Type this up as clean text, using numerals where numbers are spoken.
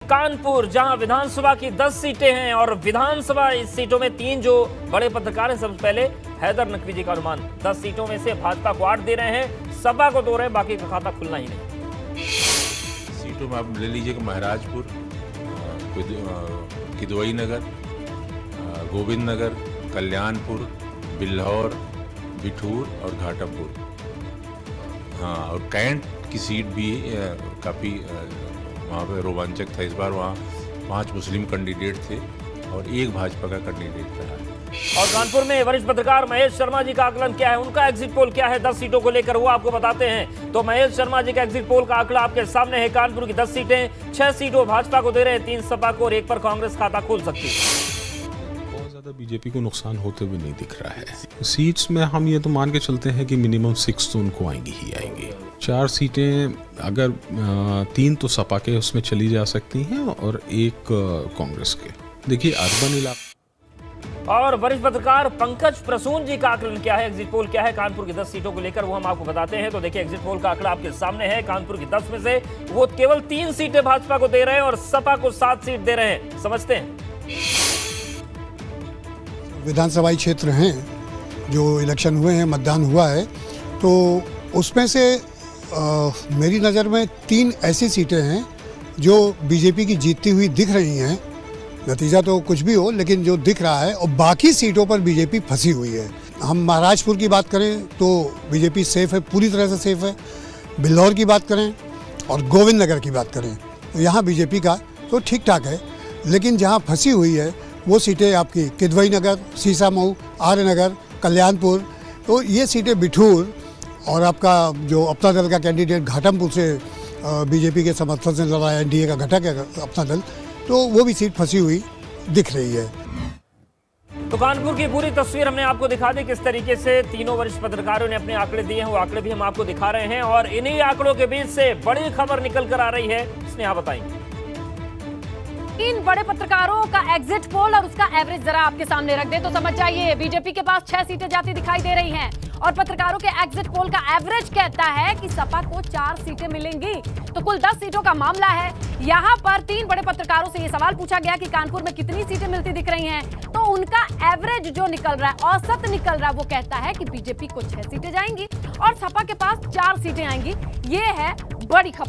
कानपुर, जहां विधानसभा की 10 सीटें हैं और विधानसभा इस सीटों में 3 जो बड़े पत्रकार हैं। सबसे पहले हैदर नकवी जी का अनुमान, 10 सीटों में से भाजपा को 8 दे रहे हैं, सपा को 2 रहे हैं, बाकी का खाता खुलना ही नहीं। सीटों में आप ले लीजिए कि महाराजपुर, किदवई नगर, गोविंद नगर, कल्याणपुर, बिल्हौर, बिठूर और घाटमपुर। हाँ, और कैंट की सीट भी काफ़ी वहाँ पे रोमांचक था। इस बार वहाँ 5 मुस्लिम कैंडिडेट थे और 1 भाजपा का कैंडिडेट रहा। और कानपुर में वरिष्ठ पत्रकार महेश शर्मा जी का आकलन क्या है, उनका एग्जिट पोल क्या है 10 सीटों को लेकर, वो आपको बताते हैं। तो महेश शर्मा जी का एग्जिट पोल का आंकड़ा आपके सामने है। कानपुर की 10 सीटें, 6 सीटों भाजपा को दे रहे हैं, 3 सपा को और 1 पर कांग्रेस खाता खोल सकती है। बहुत ज्यादा बीजेपी को नुकसान होते हुए नहीं दिख रहा है। सीट्स में हम ये तो मान के चलते हैं कि मिनिमम 6 तो उनको आएंगी ही आएंगी। 4 सीटें अगर 3 तो सपा के उसमें चली जा सकती हैं और 1 कांग्रेस के। देखिए अर्बन इलाका। और वरिष्ठ पत्रकार पंकज प्रसून जी का आकलन क्या है, एग्जिट पोल क्या है कानपुर की 10 सीटों को लेकर, वो हम आपको बताते हैं। तो देखिए एग्जिट पोल का आंकड़ा आपके सामने है। कानपुर की 10 में से वो केवल 3 सीटें भाजपा को दे रहे हैं और सपा को 7 सीट दे रहे हैं। समझते हैं। विधानसभाई क्षेत्र हैं जो इलेक्शन हुए हैं, मतदान हुआ है, तो उसमें से मेरी नज़र में 3 ऐसी सीटें हैं जो बीजेपी की जीतती हुई दिख रही हैं। नतीजा तो कुछ भी हो, लेकिन जो दिख रहा है, और बाकी सीटों पर बीजेपी फंसी हुई है। हम महाराजपुर की बात करें तो बीजेपी सेफ है, पूरी तरह से सेफ है। बिल्हौर की बात करें और गोविंद नगर की बात करें तो यहाँ बीजेपी का तो ठीक ठाक है। लेकिन जहाँ फंसी हुई है वो सीटें आपकी किदवई नगर, सीसामऊ, आर्य नगर, कल्याणपुर, तो ये सीटें बिठूर और आपका जो अपना दल का कैंडिडेट घाटमपुर से बीजेपी के समर्थन से लड़ा है, एनडीए का घटक है अपना दल, तो वो भी सीट फंसी हुई दिख रही है। तो कानपुर की पूरी तस्वीर हमने आपको दिखा दी, किस तरीके से तीनों वरिष्ठ पत्रकारों ने अपने आंकड़े दिए हैं, वो आंकड़े भी हम आपको दिखा रहे हैं। और इन्हीं आंकड़ों के बीच से बड़ी खबर निकल कर आ रही है, स्नेहा बताएंगे। 3 बड़े पत्रकारों का एग्जिट पोल और उसका एवरेज जरा आपके सामने रख दे तो समझ जाइए। बीजेपी के पास 6 सीटें जाती दिखाई दे रही हैं और पत्रकारों के एग्जिट पोल का एवरेज कहता है कि सपा को 4 सीटें मिलेंगी। तो कुल 10 सीटों का मामला है। यहाँ पर 3 बड़े पत्रकारों से ये सवाल पूछा गया कि कानपुर में कितनी सीटें मिलती दिख रही हैं, तो उनका एवरेज जो निकल रहा है, औसत निकल रहा है, वो कहता है कि बीजेपी को 6 सीटें जाएंगी और सपा के पास 4 सीटें आएंगी। ये है बड़ी खबर।